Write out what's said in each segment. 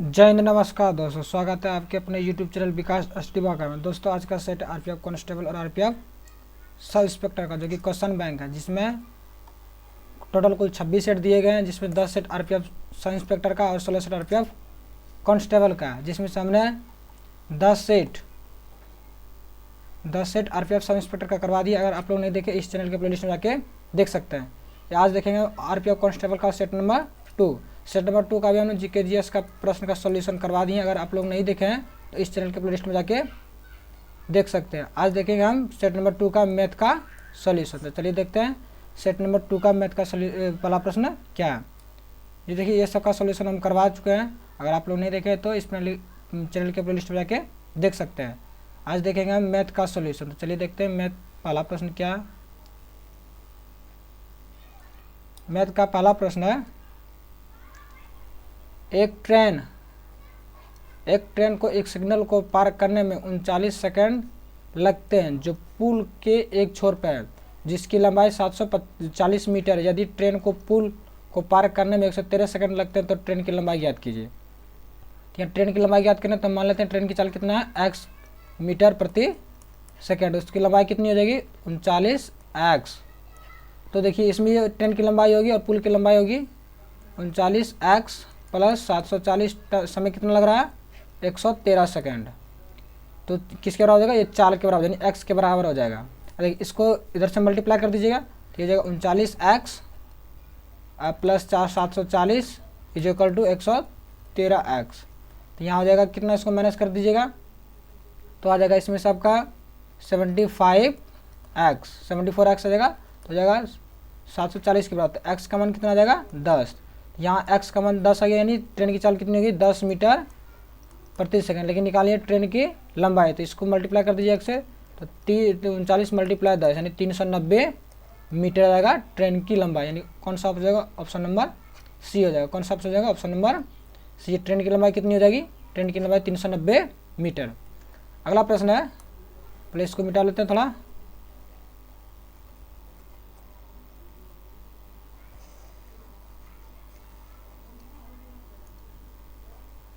जय हिंद, नमस्कार दोस्तों। स्वागत है आपके अपने YouTube चैनल विकास अस्टिवाकर में। दोस्तों आज का सेट आरपीएफ कांस्टेबल और आरपीएफ सब इंस्पेक्टर का, जो कि क्वेश्चन बैंक है, जिसमें टोटल कुल 26 सेट दिए गए हैं, जिसमें 10 सेट आरपीएफ सब इंस्पेक्टर का और 16 सेट आरपीएफ कांस्टेबल का है, जिसमें से हमने 10 सेट आरपीएफ सब इंस्पेक्टर का करवा दिया। अगर आप लोग नहीं देखे, इस चैनल के प्लेलिस्ट में जाके देख सकते हैं। आज देखेंगे आरपीएफ कांस्टेबल का सेट नंबर 2। सेट नंबर 2 का भी हमने जीके जीएस का प्रश्न का सॉल्यूशन करवा दिए। अगर आप लोग नहीं देखे हैं तो इस चैनल के प्लेलिस्ट में जाके देख सकते हैं। आज देखेंगे हम सेट नंबर 2 का मैथ का सॉल्यूशन। तो चलिए देखते हैं सेट नंबर 2 का मैथ का पहला प्रश्न क्या है। ये देखिए, ये सब का सॉल्यूशन हम करवा चुके हैं। अगर आप लोग नहीं देखे तो इस चैनल के प्लेलिस्ट में जाके देख सकते हैं। आज देखेंगे हम मैथ का सॉल्यूशन। तो चलिए देखते हैं मैथ पहला प्रश्न क्या है। मैथ का पहला प्रश्न है, एक ट्रेन को एक सिग्नल को पार करने में 39 सेकंड लगते हैं, जो पुल के एक छोर पर है, जिसकी लंबाई 740 मीटर है। यदि ट्रेन को पुल को पार करने में 113 सेकंड लगते हैं तो ट्रेन की लंबाई ज्ञात कीजिए। ठीक है, ट्रेन की लंबाई ज्ञात करना तो मान लेते हैं ट्रेन की चाल कितना है, x मीटर प्रति सेकेंड। उसकी लंबाई कितनी हो जाएगी, 39x। तो देखिए, इसमें ये ट्रेन की लंबाई होगी और पुल की लंबाई होगी 39x प्लस 740। समय कितना लग रहा है, 113 सेकेंड। तो किसके बराबर हो जाएगा, ये चाल के बराबर, यानी x के बराबर हो जाएगा। अरे इसको इधर से मल्टीप्लाई कर दीजिएगा, ठीक है, 39x plus 740 is equal to 113x। तो यहाँ हो जाएगा कितना, इसको माइनस कर दीजिएगा तो आ जाएगा इसमें सबका 75x, 74x आ जाएगा। तो हो जाएगा 740 के बराबर। तो x का मान कितना आ जाएगा, 10। यहाँ x का मान 10 आ गया, यानी ट्रेन की चाल कितनी होगी, 10 मीटर प्रति सेकंड। लेकिन निकालिए ट्रेन की लंबाई, तो इसको मल्टीप्लाई कर दीजिए x से, तो 39 मल्टीप्लाई 10 यानी 390 मीटर आ जाएगा ट्रेन की लंबाई। यानी कौन सा हो जाएगा, ऑप्शन नंबर सी हो जाएगा। कौन सा ऑप्शन हो जाएगा, ऑप्शन नंबर सी। ट्रेन की लंबाई कितनी हो जाएगी, ट्रेन की लंबाई 390 मीटर। अगला प्रश्न है, पहले इसको मिटा लेते हैं थोड़ा।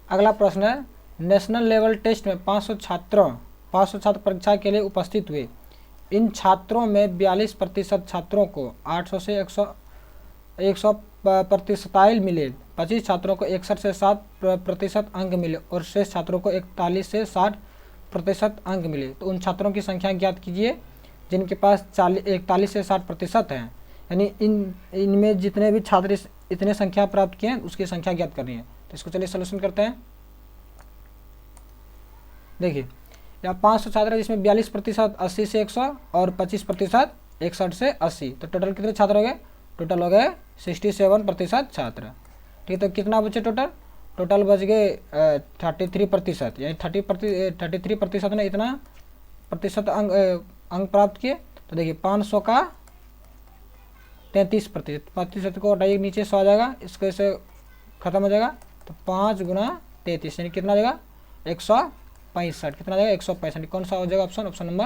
अगला प्रश्न है, नेशनल लेवल टेस्ट में 500 छात्र परीक्षा के लिए उपस्थित हुए। इन छात्रों में 42% छात्रों को 800 से 100 प्रतिशताइल मिले, 25 छात्रों को 61 से 60% अंक मिले और शेष छात्रों को 41 से 60% अंक मिले। तो उन छात्रों की संख्या ज्ञात कीजिए जिनके पास 41 से 60% हैं। यानी इनमें जितने भी छात्र इतने संख्या प्राप्त किए हैं उसकी संख्या ज्ञात करनी है। तो इसको चलिए सॉल्यूशन करते हैं। देखिए, यहाँ 500 छात्र है, जिसमें 42% 80 से 100 और 25% 61 से 80। तो टोटल कितने छात्र हो गए, टोटल हो गए 67% छात्र। ठीक है, तो कितना बचे टोटल बच गए 33%। यानी 33% ने इतना प्रतिशत अंक प्राप्त किए। तो देखिए, 500 का 33% को हटाइए, नीचे 100 आ जाएगा, इसके से खत्म हो जाएगा। तो 5 गुना 33 यानी कितना आ जाएगा, 165। कितना आ जाएगा, 165। कौन सा हो जाएगा ऑप्शन, ऑप्शन नंबर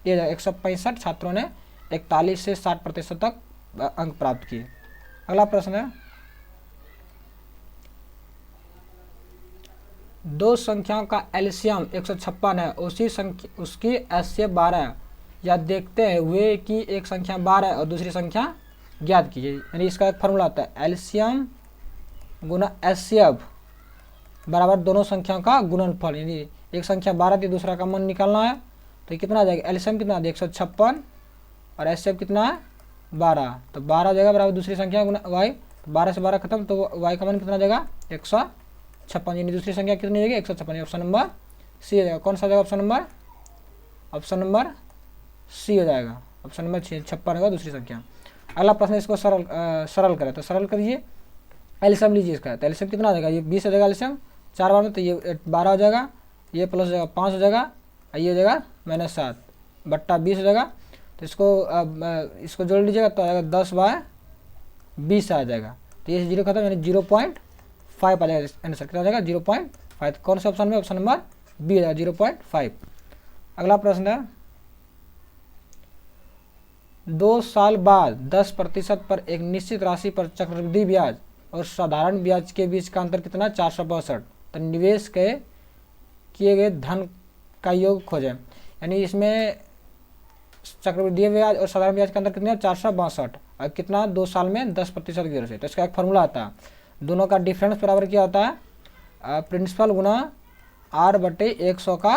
ए जाएगा। 165 छात्रों ने 41 से 60% तक अंक प्राप्त किए। अगला प्रश्न है, दो संख्याओं का एलसीएम 156 है, उसकी एचसीएफ 12 है। या देखते हुए कि एक संख्या 12 है और दूसरी संख्या ज्ञात कीजिए। यानी इसका एक फॉर्मूला आता है, एलसीएम गुना एचसीएफ बराबर दोनों संख्याओं का गुणनफल। यानी एक संख्या 12 थी, दूसरा का मान निकालना है। तो ये कितना आ जाएगा, एलसीएम कितना 156 और एचसीएफ कितना है 12। तो 12 जगह बराबर दूसरी संख्या गुना वाई। तो 12 से 12 खत्म, तो वाई का मान कितना आ जाएगा, 156। यानी दूसरी संख्या कितनी हो जाएगी, 156। ऑप्शन नंबर सी हो जाएगा। कौन सा हो जाएगा ऑप्शन नंबर सी हो जाएगा। ऑप्शन नंबर 56 होगा दूसरी संख्या। अगला प्रश्न, इसको सरल करें। तो सरल करिए, एलसीएम लीजिए इसका। तो एलसीएम कितना हो जाएगा, ये 20 हो जाएगा एलसीएम 4 बार में, तो ये 12 हो जाएगा, ये प्लस हो जाएगा 5 हो जाएगा, ये हो जाएगा -7 बट्टा 20 हो जाएगा। तो इसको जोड़ लीजिएगा तो आ जाएगा 10/20 आ जाएगा। तो ये 0 खत्म, यानी 0.5 आ जाएगा आंसर। कितना आ जाएगा, 0.5। कौन सा ऑप्शन में, ऑप्शन नंबर बी हो जाएगा, 0.5। अगला प्रश्न है, 2 साल बाद 10% पर एक निश्चित राशि पर चक्रवृद्धि ब्याज और साधारण ब्याज के बीच का अंतर कितना, 462। तो निवेश के किए गए धन का योग खोजें। यानी इसमें चक्रवृद्धि ब्याज और साधारण ब्याज के अंदर कितने 462 और कितना 2 साल में 10% की दर से। तो इसका एक फॉर्मूला आता है, दोनों का डिफरेंस बराबर क्या होता है प्रिंसिपल गुना r/100 का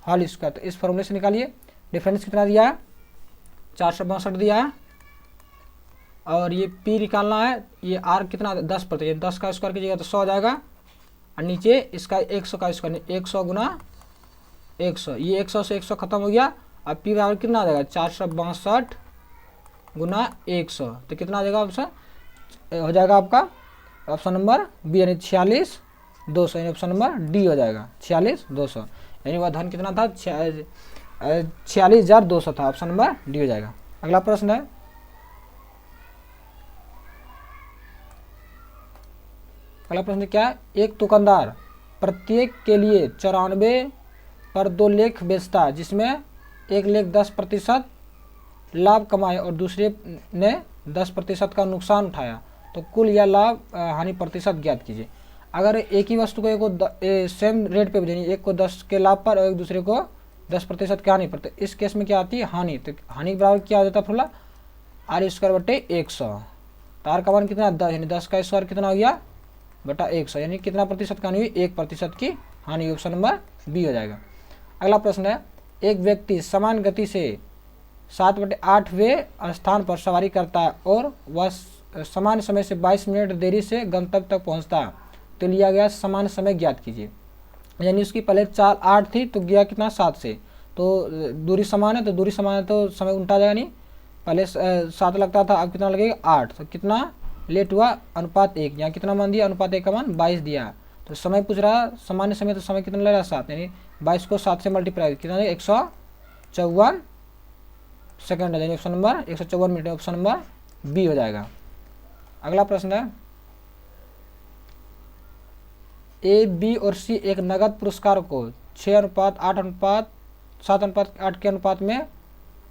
होल स्क्वायर। तो इस फॉर्मूले से निकालिए डिफरेंस कितना दिया है 462 दिया है और ये p निकालना है, ये r कितना 10%, 10 का स्क्वायर कीजिएगा तो 100 आ जाएगा और नीचे इसका 100 का स्क्वायर 100 गुना 100, ये 100 से 100 खत्म हो गया। अब पी बराबर कितना आ जाएगा 462 गुना 100, तो कितना आ जाएगा ऑप्शन हो जाएगा आपका ऑप्शन नंबर बी यानी 46,200, यानी ऑप्शन नंबर डी हो जाएगा 46,200, यानी वह धन कितना था 46,200 था, ऑप्शन नंबर डी हो जाएगा। अगला प्रश्न है अगला प्रश्न क्या है, एक दुकानदार प्रत्येक के लिए 94 पर 2 लेख बेचता है जिसमें एक लेख 10% लाभ कमाए और दूसरे ने 10% का नुकसान उठाया, तो कुल या लाभ हानि प्रतिशत ज्ञात कीजिए। अगर एक ही वस्तु को एक को सेम रेट पे बेचनी, एक को 10 के लाभ पर और एक दूसरे को 10% की हानि पर, तो इस केस में क्या आती है हानि। तो हानि के बराबर क्या आ जाता है फॉर्मूला r²/100। तो r का मान कितना 10, यानी 10 का स्क्वायर कितना हो गया बटा 100, यानी कितना प्रतिशत की हानि हुई 1% की हानि, ऑप्शन नंबर बी हो जाएगा। अगला प्रश्न है, एक व्यक्ति समान गति से 7/8वें स्थान पर सवारी करता है और वह समान समय से 22 मिनट देरी से गंतव्य तक पहुंचता है, तो लिया गया समान समय ज्ञात कीजिए। यानी उसकी पहले चाल 8 थी तो गया कितना 7 से, तो दूरी समान है, तो दूरी समान है तो समय उल्टा जाएगा, नहीं पहले 7 लगता था अब कितना लगेगा 8, तो कितना लेट हुआ अनुपात 1, यहाँ कितना मान दिया अनुपात 1 का मान 22 दिया, तो समय पूछ रहा सामान्य समय, तो समय कितना लग रहा 7, यानी 22 को 7 से मल्टीप्लाई कितना 154 सेकंड है, यानी option number 154 minute, option number B हो जाएगा। अगला प्रश्न है, ए बी और सी एक नगद पुरस्कार को 6:8:7:8 के अनुपात में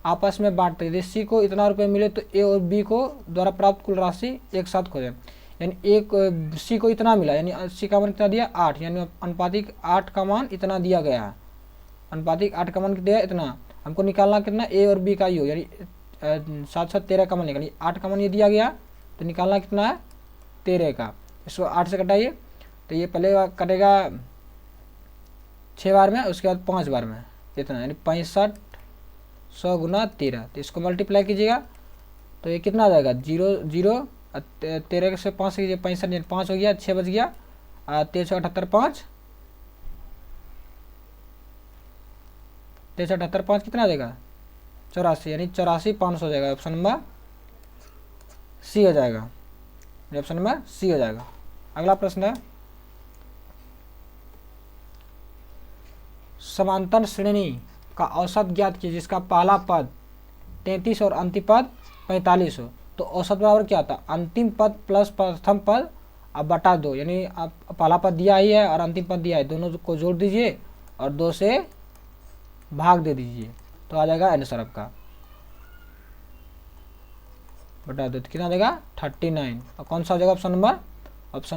आपस में बांटते हैं। यदि सी को इतना रुपए मिले तो ए और बी को द्वारा प्राप्त कुल राशि एक साथ खोजें। यानी एक सी को इतना मिला, यानी सी का मान कितना दिया 8, यानी अनुपातिक 8 का मान इतना दिया गया है, अनुपातिक 8 का मान दिया इतना, हमको निकालना कितना ए और बी का योग, यानी 7/13 का मान निकाल, 8 का मान ये दिया गया तो निकालना कितना है 13 का, इसको 8 से घटाइए तो ये पहले कटेगा 6 बार में, उसके बाद 5 बार में इतना, यानी 65,100 गुना 13, तो इसको मल्टीप्लाई कीजिएगा तो ये कितना आ जाएगा 0 13 से 5 कीजिए 65, 5 हो गया 6 बच गया 1378 5 1378 5 कितना आ जाएगा 84, यानी 84,500 हो जाएगा, ऑप्शन नंबर सी हो जाएगा, ऑप्शन नंबर सी हो जाएगा। अगला प्रश्न है, समांतर श्रेणी का औसत ज्ञात कीजिए जिसका पहला पद 33 और अंतिम पद 45 हो, तो औसत बराबर क्या था अंतिम पद प्लस प्रथम पद अब बटा 2, यानी आप पहला पद दिया ही है और अंतिम पद दिया है, दोनों को जोड़ दीजिए और 2 से भाग दे दीजिए तो आ जाएगा आंसर आपका बटा 2, तो कितना आ जाएगा 39, और कौन सा हो जाएगा ऑप्शन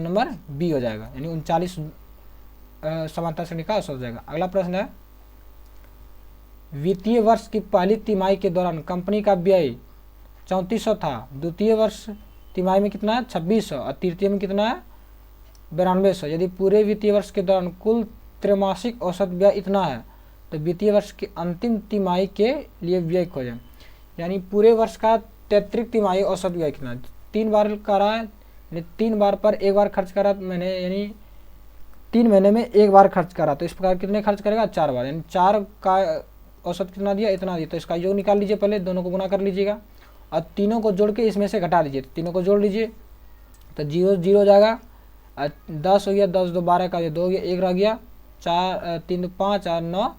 नंबर बी हो जाएगा, यानी 39 समांतर श्रेणी का औसत हो जाएगा। अगला प्रश्न है, वित्तीय वर्ष की पहली तिमाही के दौरान कंपनी का व्यय 3400 था, द्वितीय वर्ष तिमाही में कितना है 2600 और तृतीय में कितना है 9200। यदि पूरे वित्तीय वर्ष के दौरान कुल त्रैमासिक औसत व्यय इतना है तो वित्तीय वर्ष की अंतिम तिमाही के लिए व्यय खोजें। यानी पूरे वर्ष का 33 तिमाही औसत व्यय कितना, 3 बार करा है, यानी 3 बार पर 1 बार खर्च करा मैंने, यानी 3 महीने में 1 बार खर्च करा, तो इस प्रकार कितने खर्च करेगा 4 बार, यानी 4 का औसत कितना दिया इतना दिया, तो इसका योग निकाल लीजिए, पहले दोनों को गुना कर लीजिएगा और तीनों को जोड़ के इसमें से घटा दीजिए, तीनों को जोड़ लीजिए तो 0 0 हो जाएगा, 10 हो गया, 10 2 12 का 2 हो गया, 1 रह गया, 4 3 5 8 9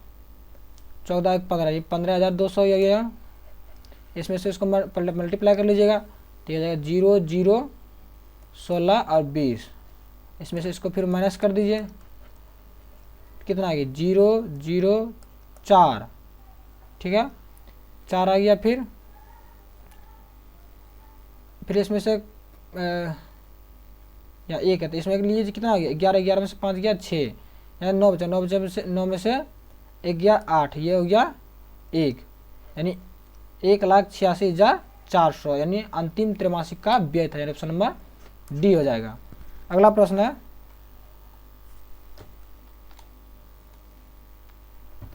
14 15, ये 15,200 हो गया। इसमें से इसको मल्टीप्लाई कर लीजिएगा तो ये हो जाएगा 0 0 16 और 20, इसमें से इसको फिर माइनस कर दीजिए कितना आ गया 0 0 4, ठीक है 4 आ गया, फिर इसमें से या 1 है, तो इसमें लीजिए कितना हो गया 11, 11 में से 5 गया 6, यानी 9 बचा, 9 में से 1 गया 8, ये हो गया 1, यानी 1,86,400 यानी अंतिम त्रैमासिक का व्यय था, यानी ऑप्शन नंबर डी हो जाएगा। अगला प्रश्न है,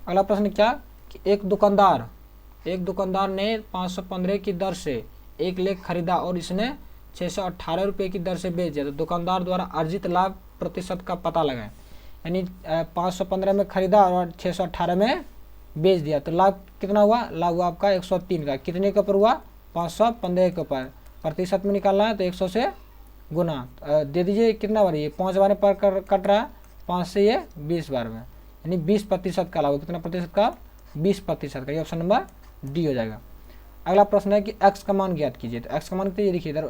अगला प्रश्न क्या कि एक दुकानदार ने 515 की दर से 1 लेख खरीदा और इसने 618 रुपये की दर से बेच दिया, तो दुकानदार द्वारा अर्जित लाभ प्रतिशत का पता लगाएं। यानी 515 में खरीदा और 618 में बेच दिया, तो लाभ कितना हुआ, लाभ हुआ आपका 103 का, कितने के ऊपर हुआ 515 के ऊपर, प्रतिशत में निकालना है तो 100 से गुना दे दीजिए, कितना बार ये 5 बार पर कट रहा है, 5 से ये 20 बार में, यानी 20% का लाभ, कितना प्रतिशत का 20% का, ये ऑप्शन नंबर डी हो जाएगा। अगला प्रश्न है कि x का मान ज्ञात कीजिए, तो x का मान कितनी देखिए इधर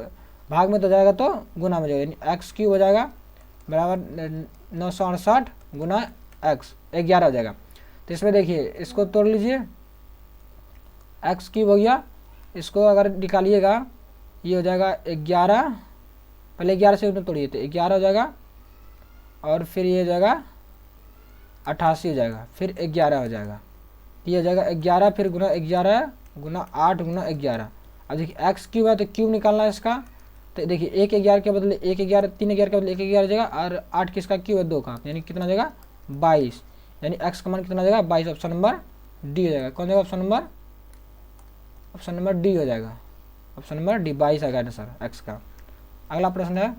भाग में तो जाएगा तो गुना में जाएगा, यानी x क्यूब हो जाएगा बराबर 968 गुना x 11 हो जाएगा। तो इसमें देखिए इसको तोड़ लीजिए, x क्यूब हो गया, इसको अगर निकालिएगा ये हो जाएगा 11, पहले 11 से उसमें तोड़िए तो 11 हो जाएगा, और फिर ये हो जाएगा 88 हो जाएगा, फिर 11 हो जाएगा, ये हो जाएगा 11, फिर गुना 11 गुना 8 गुना 11। अब देखिए x क्यूब है तो क्यूब निकालना है इसका, तो देखिए 1 11 के बदले 1 11, 3 11 के बदले 1 11 हो जाएगा, और 8 किसका क्यूब है 2 का, यानी कितना हो जाएगा 22, यानी x का मान कितना हो जाएगा 22, ऑप्शन नंबर डी हो जाएगा। कौन जाएगा ऑप्शन नंबर डी हो जाएगा, ऑप्शन नंबर डी 22 आएगा आंसर x का। अगला प्रश्न है,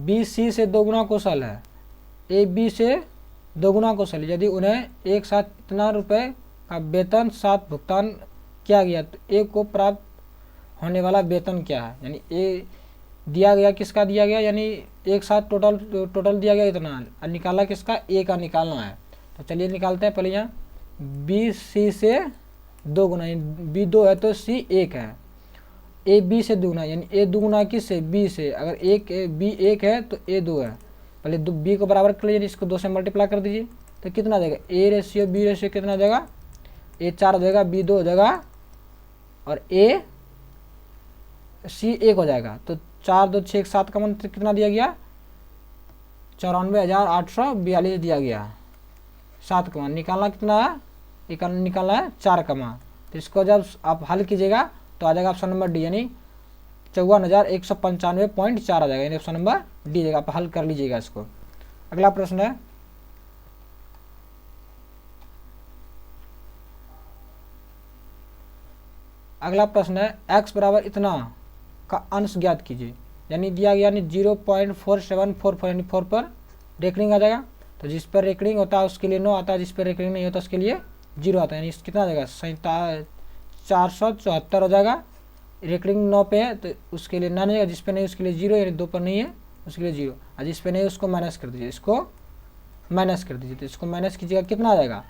बी सी से दोगुना कुशल है, ए बी से दोगुना कुशल, यदि उन्हें एक साथ इतना रुपए का वेतन साथ भुगतान किया गया तो ए को प्राप्त होने वाला वेतन क्या है, यानी ए दिया गया, किसका दिया गया, यानी एक साथ टोटल दिया गया इतना, और निकाला किसका, ए का निकालना है। तो चलिए निकालते हैं, पहले यहाँ बी सी से 2 गुना, बी 2 है तो सी 1 है, ए बी से दुगुना, यानी ए दुगुना किससे बी से, अगर बी 1 है तो ए 2 है, पहले बी को बराबर कर लीजिए, इसको 2 से मल्टीप्लाई कर दीजिए, तो कितना आ जाएगा ए रेशियो बी रेशियो कितना आ जाएगा, ए 4 हो जाएगा, बी 2 हो जाएगा, और ए सी 1 हो जाएगा, तो 4 2 6 7 का मान कितना दिया गया 94,842 दिया गया, 7 का मान निकालना कितना है, निकालना है 4 का मान, तो इसको जब आप हल कीजिएगा तो आ जाएगा ऑप्शन नंबर डी, यानी 54,195.4 आ जाएगा, यानी ऑप्शन नंबर डी जाएगा, आप हल कर लीजिएगा इसको। अगला प्रश्न है, x बराबर इतना का अंश ज्ञात कीजिए, यानी दिया गया, यानी 0.4744 यानी 4 पर रेकरिंग आ जाएगा, तो जिस पर रेकरिंग होता है उसके लिए 9 आता है, जिस पर रेकरिंग नहीं होता उसके लिए 0 आता है, यानी कितना आ जाएगा 474 हो जाएगा, रेकरिंग 9 पे है तो उसके लिए 9 जाएगा, जिस पे नहीं उसके लिए 0, यानी 2 पर नहीं है उसके लिए 0, और जिस पे नहीं उसको माइनस कर दीजिए, इसको माइनस कर दीजिए, तो इसको माइनस कीजिएगा कितना आ जाएगा,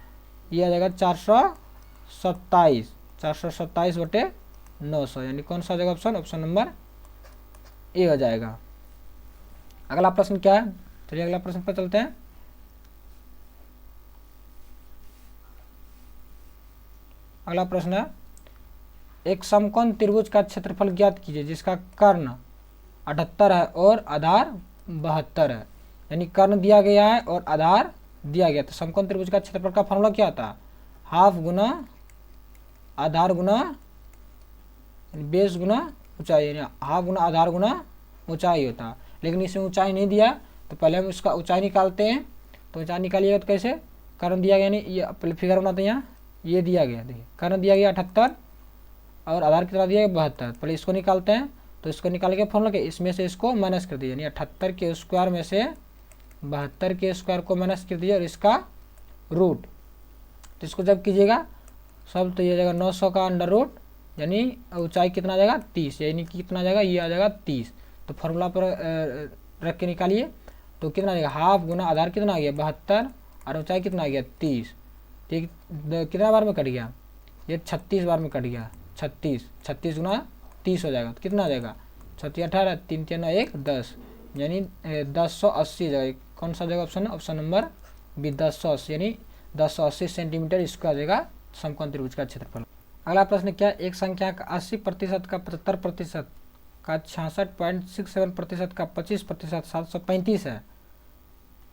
ये आ जाएगा 427 बटे 900, यानी कौन सा आ जाएगा ऑप्शन नंबर ए हो जाएगा। अगला प्रश्न क्या है, चलिए अगला प्रश्न पर चलते हैं। अगला प्रश्न है, एक समकोण त्रिभुज का क्षेत्रफल ज्ञात कीजिए जिसका कर्ण 78 है और आधार 72 है, यानी कर्ण दिया गया है और आधार दिया गया, तो समकोण त्रिभुज का क्षेत्रफल का फॉर्मूला क्या आता है, हाफ गुना आधार गुना बेस गुना ऊंचाई, यानी हाफ गुना आधार गुना ऊंचाई होता है, लेकिन इसमें ऊंचाई नहीं दिया, तो पहले हम इसका ऊंचाई निकालते हैं, तो ऊंचाई निकालिएगा तो कैसे, कर्ण दिया गया, नहीं ये पहले फिगर बनाते हैं, यहाँ ये दिया गया, देखिए कर्ण दिया गया 78 और आधार कितना दिया गया 72, पहले इसको निकालते हैं, तो इसको निकाल के फॉर्मूला के इसमें से इसको माइनस कर दीजिए, यानी 78 के स्क्वायर में से 72 के स्क्वायर को माइनस कर दीजिए और इसका रूट, तो इसको जब कीजिएगा सब तो ये आ जाएगा 900 का अंडर रूट, यानी ऊंचाई कितना आ जाएगा 30, यानी कितना आ जाएगा ये आ जाएगा 30, तो फॉर्मूला पर रख के निकालिए, तो कितना आ जाएगा हाफ गुना आधार कितना आ गया 72 और ऊंचाई कितना आ गया 30, ठीक कितना बार में कट गया, ये 36 बार में कट गया, 36 गुना 30 हो जाएगा, तो कितना आ जाएगा 36 18 3 3 1 10, यानी 1080 जाएगा, कौन सा जगह ऑप्शन नंबर बी 1080, यानी 1080 सेंटीमीटर इसको आ जाएगा समकोण त्रिभुज का क्षेत्रफल। अगला प्रश्न क्या, एक संख्या का 80% का 75% का 66.67% का 25% 735 है,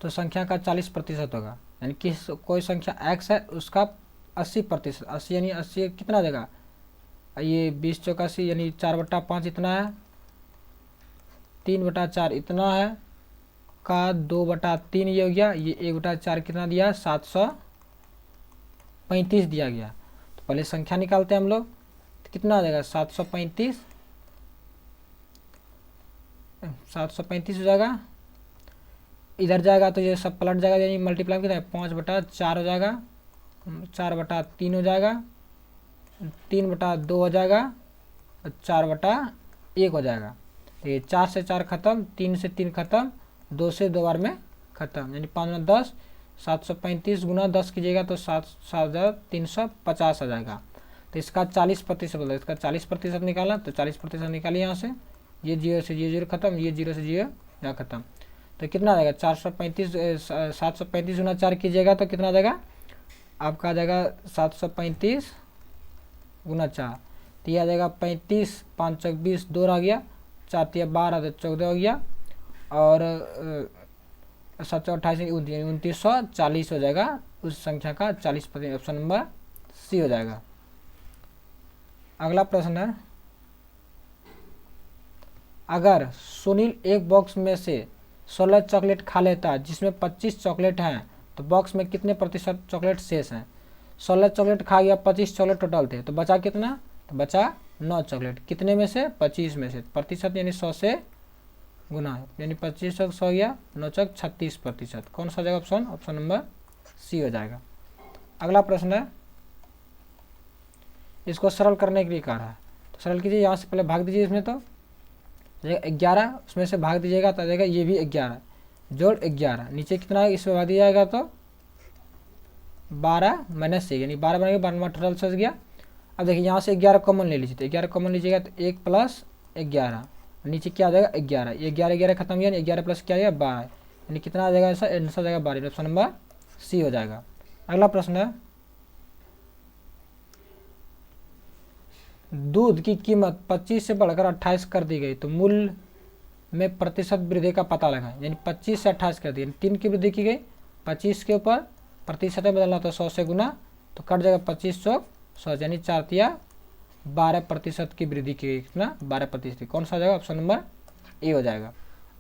तो संख्या का 40% होगा। यानी कि कोई संख्या x है उसका 80%, 80 यानी 80 कितना देगा, ये 20 चौका 80 यानी 4/5 इतना है, 3/4 इतना है, का 2/3 ये हो गया, ये 1/4 कितना दिया 735 दिया गया। तो पहले संख्या निकालते हैं हम लोग, तो कितना आ जाएगा 735 हो जाएगा। इधर जाएगा तो ये सब पलट जाएगा, यानी मल्टीप्लाई कितना है 5/4 हो जाएगा, 4/3 हो जाएगा, 3/2 हो जाएगा और 4/1 हो जाएगा। तो ये 4 से 4 खत्म, 3 से 3 खत्म, 2 से 2 बार में खत्म, यानी 5 में 10, 735 गुना 10 कीजिएगा तो 7,350 आ जाएगा। तो इसका 40% बोला, इसका 40% निकाला, तो 40% निकालिए यहाँ से, ये 0 से 0 खत्म, ये 0 से 0 यहाँ खत्म, तो कितना आ जाएगा 435 735 गुना 4 कीजिएगा तो कितना आ जाएगा आपका, आ जाएगा 735 गुना 4, तो ये आ जाएगा 35, 5 चौक 20, 2 रह गया, 4 तिया 12 तो 14 हो गया, और 7 चौक 28 2940 हो जाएगा उस संख्या का 40%। ऑप्शन नंबर सी हो जाएगा। अगला प्रश्न है, अगर सुनील एक बॉक्स में से 16 चॉकलेट खा लेता है जिसमें 25 चॉकलेट हैं, तो बॉक्स में कितने प्रतिशत चॉकलेट शेष हैं। 16 चॉकलेट खा गया, 25 चॉकलेट टोटल थे, तो बचा कितना, तो बचा 9 चॉकलेट, कितने में से 25 में से, प्रतिशत यानी 100 से गुना, यानी 25 चौक 100 गया, 9 चौक 36%। कौन सा जाएगा ऑप्शन, ऑप्शन नंबर सी हो जाएगा। अगला प्रश्न है, इसको सरल करने के लिए कहा है, तो सरल कीजिए, यहाँ से पहले भाग दीजिए, इसमें तो 11 उसमें से भाग दीजिएगा तो आ जाएगा ये भी 11 जोड़ 11, नीचे कितना है इसमें भाग दिया जाएगा तो 12 माइनस 1 यानी 12 बनेगा, 12 टोटल सच गया। अब देखिए यहाँ से 11 कॉमन ले लीजिए, तो 11 कॉमन लीजिएगा तो 1 प्लस 11, नीचे क्या आ जाएगा 11, ये 11 खत्म गया, 11 प्लस क्या आ जाएगा 12, यानी कितना आ जाएगा ऐसा आंसर आ जाएगा 12, ऑप्शन नंबर सी हो जाएगा। अगला प्रश्न है, दूध की कीमत 25 से बढ़कर 28 कर दी गई, तो मूल्य में प्रतिशत वृद्धि का पता लगाएं। यानी 25 से 28 कर दी, 3 की वृद्धि की गई, 25 के ऊपर प्रतिशत में बदलना तो 100 से गुना, तो कट जाएगा 25 चौक 100, यानी 4 तिया 12% की वृद्धि की गई, कितना 12%। कौन सा जाएगा, ऑप्शन नंबर ए हो जाएगा।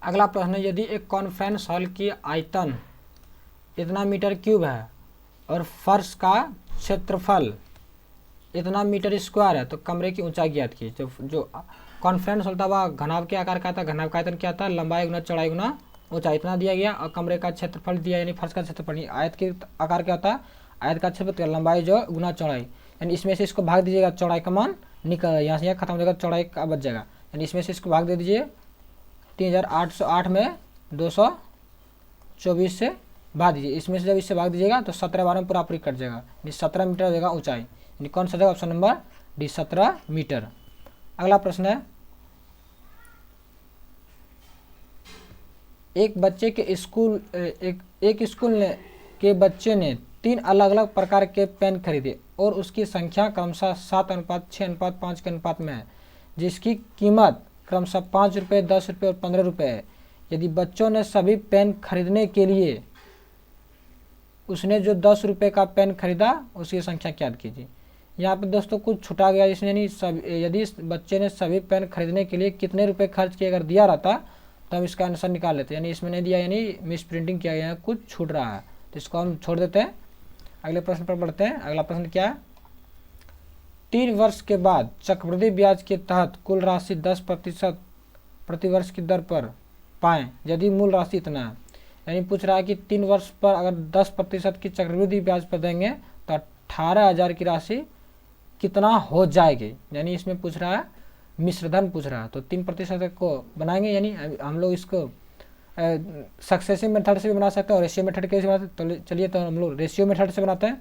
अगला प्रश्न है, यदि एक कॉन्फ्रेंस हॉल की आयतन इतना मीटर क्यूब है और फर्श का क्षेत्रफल इतना मीटर स्क्वायर है, तो कमरे की ऊंचाई ज्ञात की। जो कॉन्फ्रेंस होता हुआ घनाभ के आकार का था, घनाभ का आयतन क्या था, लंबाई गुना चौड़ाई गुना ऊंचाई, इतना दिया गया, और कमरे का क्षेत्रफल दिया, यानी फर्श का क्षेत्रफल। आयत के आकार क्या होता है, आयत का क्षेत्रफल लंबाई जो गुना चौड़ाई, यानी इसमें से इसको भाग दीजिएगा, चौड़ाई का मान निकल, यहाँ से यहाँ खत्म हो जाएगा, चौड़ाई का बच जाएगा, यानी इसमें से इसको भाग दे दीजिए, 3808 में 224 से भाग दीजिए, इसमें से जब इससे भाग दीजिएगा तो 17/12 में पूरा पूरी कट जाएगा, यानी 17 मीटर हो जाएगा ऊंचाई, यानी कौन सा जाएगा, ऑप्शन नंबर डी 17 मीटर। अगला प्रश्न है, एक बच्चे के स्कूल एक स्कूल के बच्चे ने 3 अलग अलग प्रकार के पेन खरीदे और उसकी संख्या क्रमशः 7:6 5 के अनुपात में है, जिसकी कीमत क्रमशः 5 रुपये 10 रुपये और 15 रुपये है। यदि बच्चों ने सभी पेन खरीदने के लिए उसने जो 10 रुपये का पेन खरीदा उसकी संख्या ज्ञात कीजिए। यहाँ पे दोस्तों कुछ छुटा गया, जिसने यानी यदि बच्चे ने सभी पेन खरीदने के लिए कितने रुपए खर्च किए अगर दिया रहता तो हम इसका आंसर निकाल लेते, यानी इसमें नहीं दिया, यानी मिस प्रिंटिंग किया गया है, कुछ छूट रहा है, तो इसको हम छोड़ देते हैं। अगले प्रश्न पर बढ़ते हैं। अगला प्रश्न क्या है, 3 वर्ष के बाद चक्रवृद्धि ब्याज के तहत कुल राशि 10% प्रतिवर्ष की दर पर पाएं यदि मूल राशि इतना है। यानी पूछ रहा है कि 3 वर्ष पर अगर 10% की चक्रवृद्धि ब्याज पर देंगे तो 18,000 की राशि कितना हो जाएगी। यानी इसमें पूछ रहा है मिश्रधन पूछ रहा है, तो 3% को बनाएंगे, यानी हम लोग इसको सक्सेसिव मेथड से भी बना सकते हैं और रेशियो मेथड के से बनाते हैं। तो चलिए तो हम लोग रेशियो मेथड से बनाते हैं,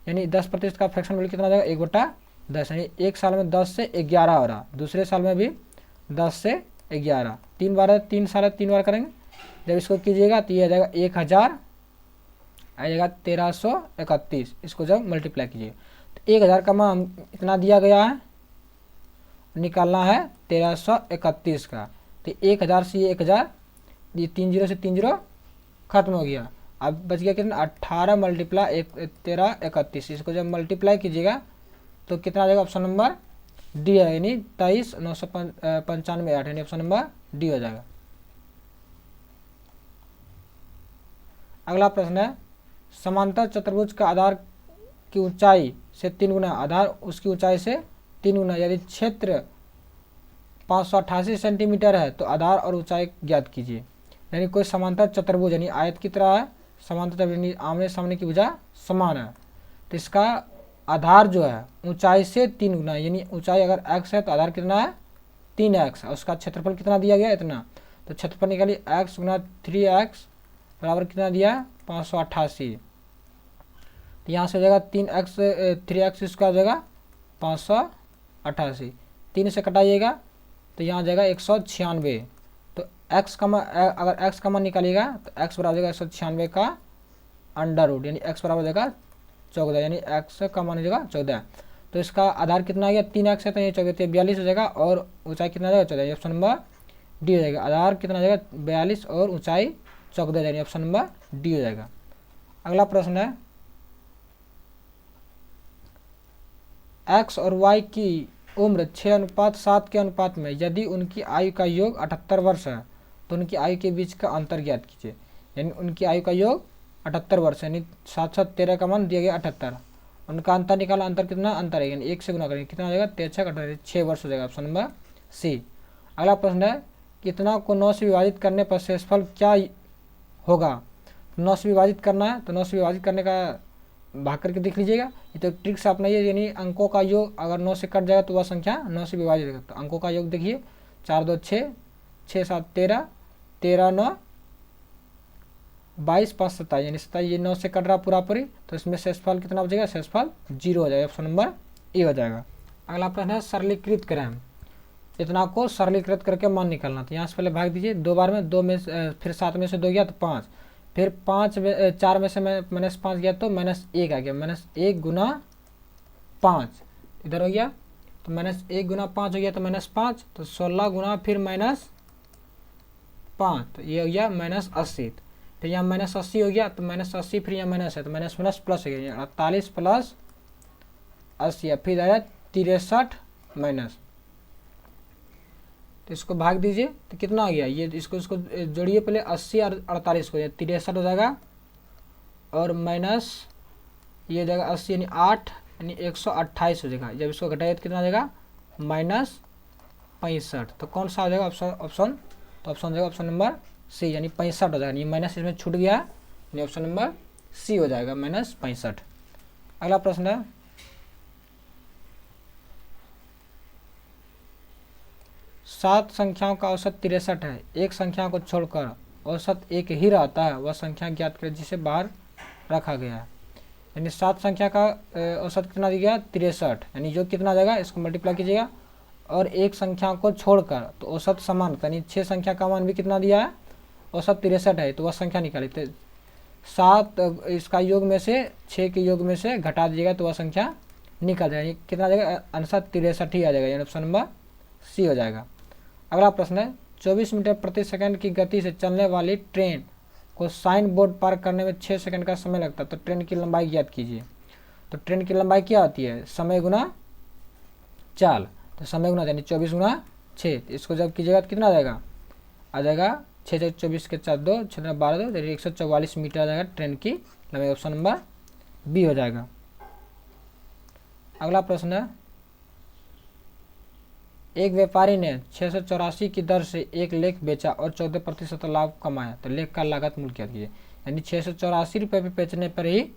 यानी 10% का फ्रैक्शन वैल्यू कितना जाएगा 1/10, यानी एक साल में 10 से 11 हो रहा, दूसरे साल में भी 10 से 11, 3 बार 3 साल 3 बार करेंगे, जब इसको कीजिएगा तो ये आ जाएगा 1000 आ जाएगा 1331, इसको जब मल्टीप्लाई कीजिए तो 1000 का मान इतना दिया गया है निकालना है 1331 का। तो 1000 से ये 1000, ये 3 जीरो से 3 जीरो खत्म हो गया। अब बच गया कितना, 18 मल्टीप्लाई 1331। इसको जब मल्टीप्लाई कीजिएगा तो कितना आ जाएगा, ऑप्शन नंबर डी है, यानी 23,995 8, यानी ऑप्शन नंबर डी हो जाएगा। अगला प्रश्न है, समांतर चतुर्भुज का आधार की ऊंचाई से 3 गुना, आधार उसकी ऊंचाई से 3 गुना, यदि क्षेत्र 588 सेंटीमीटर है तो आधार और ऊंचाई ज्ञात कीजिए। यानी कोई समांतर चतुर्भुज यानी आयत की तरह है, समांतर चतुर्भुज आमने सामने की भुजा समान है, तो इसका आधार जो है ऊंचाई से 3 गुना, यानी ऊंचाई अगर x है तो आधार कितना है 3x, और उसका क्षेत्रफल कितना दिया गया इतना, तो क्षेत्रफल निकालिए x गुना 3x बराबर कितना दिया 588। तो यहाँ से हो जाएगा 3x स्क्वायर हो जाएगा 588, 3 से कटाइएगा तो यहाँ जाएगा 196। तो x का मान, अगर x का मान निकालिएगा तो x बराबर हो जाएगा 196 का अंडर रूट, यानी x बराबर हो जाएगा 14, यानी x का मान हो जाएगा 14। तो इसका आधार कितना आ गया 3x है, तो ये 14 42 हो जाएगा, और ऊंचाई कितना आ जाएगा 14, ऑप्शन नंबर डी हो जाएगा। आधार कितना आ जाएगा 42 और ऊंचाई 14, यानी ऑप्शन नंबर डी हो जाएगा। अगला प्रश्न है, x और y की उम्र 6:7 के अनुपात में यदि उनकी आयु का योग 78 वर्ष है तो उनकी आयु के बीच का अंतर ज्ञात कीजिए। यानी उनकी आयु का योग 78 वर्ष, यानी 7 7 13 का मान दिया गया 78, उनका अंतर निकाला, अंतर कितना अंतर है, यानी 1 से गुना करेंगे कितना हो जाएगा 13 6 वर्ष हो जाएगा, ऑप्शन नंबर सी। अगला प्रश्न है, कितना को 9 से विभाजित करने पर शेषफल क्या होगा। 9 से विभाजित करना है तो 9 से विभाजित करने का भाग करके देख लीजिएगा, ये तो ट्रिक्स अपनाइए, यानी अंकों का योग अगर 9 से कट जाएगा तो वह संख्या 9 से विभाजित होगा। तो अंकों का योग देखिए 4 2 6, 6 7 13, 13 9 22, 5 27, यानी 27, ये 9 से कट रहा पूरा पूरी, तो इसमें शेषफल कितना बचेगा, शेषफल 0 हो जाएगा, ऑप्शन नंबर ए हो जाएगा। अगला प्रश्न है, सरलीकृत करें, इतना को सरलीकृत करके मान निकालना। तो यहाँ से पहले भाग दीजिए, 2 बार में 2 में फिर 7 में से 2 गया तो 5, फिर 4 में से -5 गया तो -1 आ गया, -1 गुना 5 इधर हो गया, तो -1 गुना 5 हो गया तो -5, तो 16 गुना फिर -5, तो ये हो गया -80, फिर यहाँ -80 हो गया तो -80, फिर यहाँ माइनस है तो माइनस प्लस हो गया, 48 प्लस 80, फिर आया 63 माइनस, तो इसको भाग दीजिए तो कितना आ गया, ये इसको जोड़िए पहले 80 और 48 को, 63 हो जाएगा, और माइनस ये हो जाएगा 80 यानी 8 यानी 128 हो जाएगा। जब इसको घटाइए तो कितना आ जाएगा -65, तो कौन सा हो जाएगा ऑप्शन, तो ऑप्शन हो जाएगा ऑप्शन नंबर सी, यानी 65 हो जाएगा, ये माइनस इसमें छूट गया, यानी ऑप्शन नंबर सी हो जाएगा -65। अगला प्रश्न है, 7 संख्याओं का औसत 63 है, एक संख्या को छोड़कर औसत एक ही रहता है, वह संख्या ज्ञात करें जिसे बाहर रखा गया है। यानी 7 संख्या का औसत कितना दिया गया 63, यानी जो कितना आ जाएगा इसको मल्टीप्लाई कीजिएगा, और एक संख्या को छोड़कर तो औसत समान, यानी 6 संख्या का मान भी कितना दिया है औसत 63 है, तो वह संख्या निकाली, तो 7 इसका योग में से 6 के योग में से घटा दीजिएगा तो वह संख्या निकल जाएगी, कितना आ जाएगा आंसर 63 ही आ जाएगा, यानी ऑप्शन नंबर सी हो जाएगा। अगला प्रश्न है, 24 मीटर प्रति सेकंड की गति से चलने वाली ट्रेन को साइन बोर्ड पार करने में 6 सेकंड का समय लगता है, तो ट्रेन की लंबाई ज्ञात कीजिए। तो ट्रेन की लंबाई क्या होती है, समय गुना चाल, तो समय गुना यानी 24 गुना 6, इसको जब कीजिएगा तो कितना आ जाएगा 6 24 के 4 2 6 12 2, 144 मीटर आ जाएगा ट्रेन की लंबाई, ऑप्शन नंबर बी हो जाएगा। अगला प्रश्न है, एक व्यापारी ने 684 की दर से एक लेख बेचा और 14% लाभ कमाया, तो लेख का लागत मूल्य क्या कीजिए। यानी 684 रुपये पे बेचने पर ही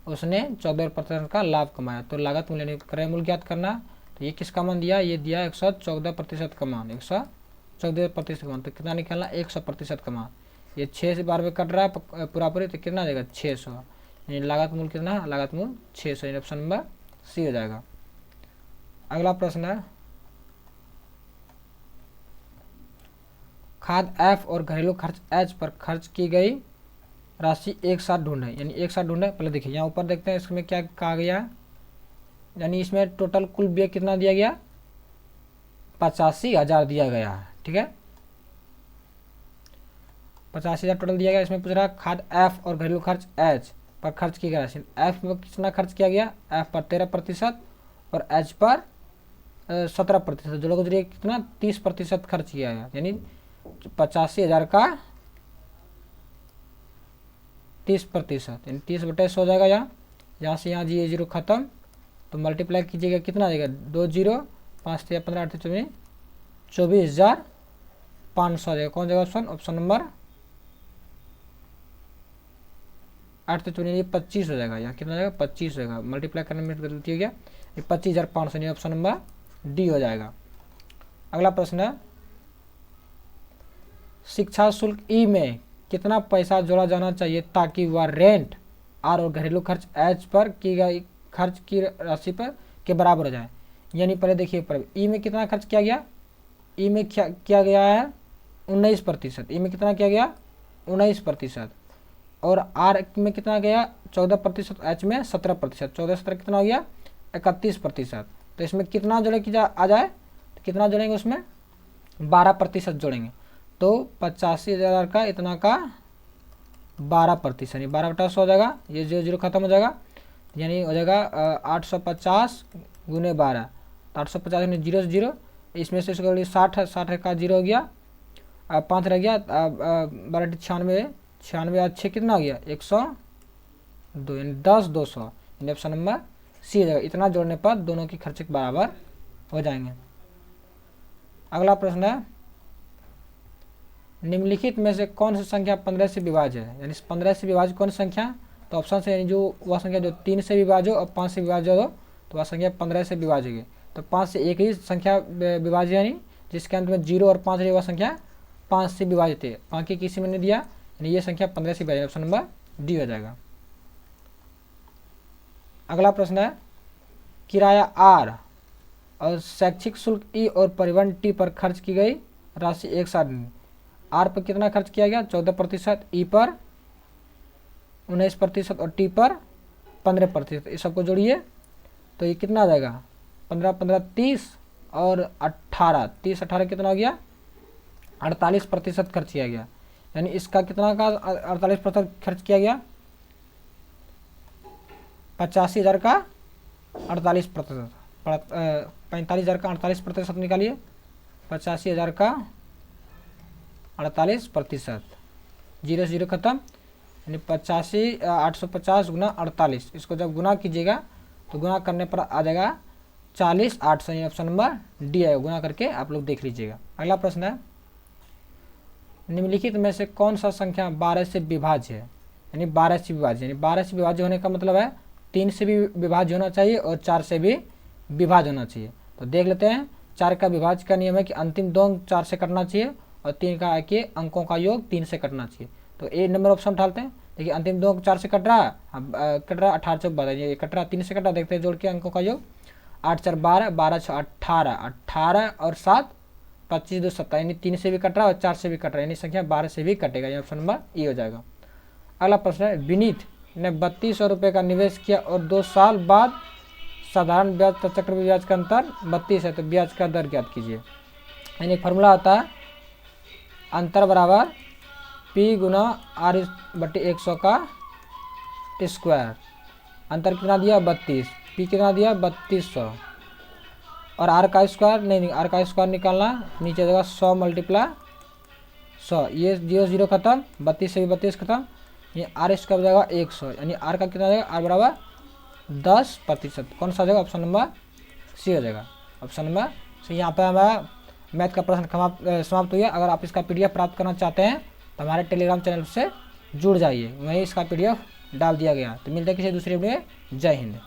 उसने 14% का लाभ कमाया, तो लागत मूल्य क्रय मूल्य ज्ञात करना। तो ये किसका मान दिया, ये दिया 114% का मान, 114% का मान, तो कितना निकालना 100% का मान, ये 6 से बार में कट रहा है पूरा पूरी, तो कितना आ जाएगा 600, यानी लागत मूल्य कितना, लागत मूल्य 600, ऑप्शन नंबर सी हो जाएगा। अगला प्रश्न है, खाद एफ और घरेलू खर्च एच पर खर्च की गई राशि एक साथ ढूंढे, यानी एक साथ ढूंढे। पहले देखिए यहाँ ऊपर देखते हैं इसमें क्या कहा गया, यानी इसमें टोटल कुल व्यय कितना दिया गया 85,000 दिया गया है। ठीक है, 85,000 टोटल दिया गया। इसमें पूछ रहा है खाद एफ और घरेलू खर्च एच पर खर्च की गई राशि। एफ में कितना खर्च किया गया, एफ पर 13% और एच पर 17%, जोड़ो गुजरिए कितना 30% खर्च किया गया, यानी 85,000 का 30%, यानी 30/100 हो जाएगा। यहाँ से यहाँ जी 0 खत्म, तो मल्टीप्लाई कीजिएगा कितना आ जाएगा 2 0 5 3 15 8 24 24,500 आ जाएगा। कौन जाएगा ऑप्शन, ऑप्शन नंबर 8 से 25 हो जाएगा। यहाँ कितना हो जाएगा 25 हो जाएगा, मल्टीप्लाई करने में गलती हो गया, 25,500 नहीं, ऑप्शन नंबर डी हो जाएगा। अगला प्रश्न है शिक्षा शुल्क ई में कितना पैसा जोड़ा जाना चाहिए ताकि वह रेंट आर और घरेलू खर्च एच पर की गई खर्च की राशि पर के बराबर हो जाए। यानी पहले देखिए पर ई में कितना खर्च किया गया, ई में किया गया है 19%, ई में कितना किया गया 19%, और आर में कितना गया 14%, एच में 17%, 14-17 कितना हो गया 31%। तो इसमें कितना जोड़े की आ जाए, तो कितना जोड़ेंगे उसमें 12% जोड़ेंगे, तो 85,000 का इतना का 12%, यानी 12/100 हो जाएगा। ये 0 खत्म हो जाएगा, यानी हो जाएगा 850 गुने 12, तो 850 यानी 0 से 0, इसमें से 60 है, 60 का 0 हो गया, 5 रह गया, 12 96, 96 अच्छे कितना हो गया 102, यानी 10,200, यानी ऑप्शन नंबर सी हो जाएगा। इतना जोड़ने पर दोनों की खर्चे बराबर हो जाएंगे। अगला प्रश्न है निम्नलिखित में से कौन सी संख्या 15 से विभाज्य है, यानी 15 से विभाज्य कौन सी संख्या, तो ऑप्शन से यानी जो वह संख्या जो 3 से विभाज्य हो और 5 से विभाज्य हो, तो वह संख्या 15 से विभाज्य है। तो 5 से एक ही संख्या विभाज्य, यानी जिसके अंत में 0 और 5 रही वह संख्या 5 से विभाजित है, बाकी किसी में नहीं दिया, यानी ये संख्या 15 से विभाज्य, ऑप्शन नंबर डी हो जाएगा। अगला प्रश्न है किराया आर और शैक्षिक शुल्क ई और परिवहन टी पर खर्च की गई राशि एक साथ। आर पर कितना खर्च किया गया 14%, ई पर 19% और टी पर 15%। इस सबको जोड़िए तो ये कितना आ जाएगा 15 15 30 और 18, 30 18 कितना हो गया 48% खर्च किया गया, यानी इसका कितना का 48% खर्च किया गया 85,000 का 48%, 45,000 का 48% निकालिए, 85,000 का 48%, 0 से 0 खत्म, यानी 85 850 गुना 48, इसको जब गुना कीजिएगा तो गुना करने पर आ जाएगा 40,800, ये ऑप्शन नंबर डी आएगा, गुना करके आप लोग देख लीजिएगा। अगला प्रश्न है निम्नलिखित में से कौन सा संख्या 12 से विभाज्य है, यानी 12 से विभाज्य, यानी 12 से विभाज्य होने का मतलब है 3 से भी विभाज्य होना चाहिए और 4 से भी विभाज्य होना चाहिए। तो देख लेते हैं, 4 का विभाज्य का नियम है कि अंतिम दो अंक 4 से कटना चाहिए और 3 का है कि अंकों का योग 3 से कटना चाहिए। तो ए नंबर ऑप्शन उठाते हैं, देखिए अंतिम दो अंक 4 से कट रहा है, कट रहा 18 से 12, ये कट रहा 3 से कट रहा, देखते हैं जोड़ के अंकों का योग 8 4 12, 12 6 18, 18 और 7 25 2 17, यानी 3 से भी कट रहा है और 4 से भी कट रहा है, यानी संख्या 12 से भी कटेगा, ये ऑप्शन नंबर ई हो जाएगा। अगला प्रश्न है विनीत ने 3200 रुपये का निवेश किया और 2 साल बाद साधारण ब्याज तथा चक्रवृद्धि ब्याज का अंतर 32 है, तो ब्याज का दर ज्ञात कीजिए। यानी एक फार्मूला होता है अंतर बराबर P गुना R/100 का स्क्वायर। अंतर कितना दिया 32, P कितना दिया 3200 और R का स्क्वायर नहीं, R का स्क्वायर निकालना, नीचे जगह 100 मल्टीप्लाई 100, ये 0 0 खत्म, 32 से भी 32 खत्म, ये R स्क्वायर हो जाएगा 100, यानी R का कितना जाएगा R बराबर 10%। कौन सा जाएगा ऑप्शन नंबर सी हो जाएगा, ऑप्शन नंबर सी। यहाँ पर हमारा मैथ का प्रश्न समाप्त हुआ। अगर आप इसका PDF प्राप्त करना चाहते हैं तो हमारे टेलीग्राम चैनल से जुड़ जाइए, वहीं इसका PDF डाल दिया गया। तो मिलते हैं किसी दूसरे वीडियो में। जय हिंद।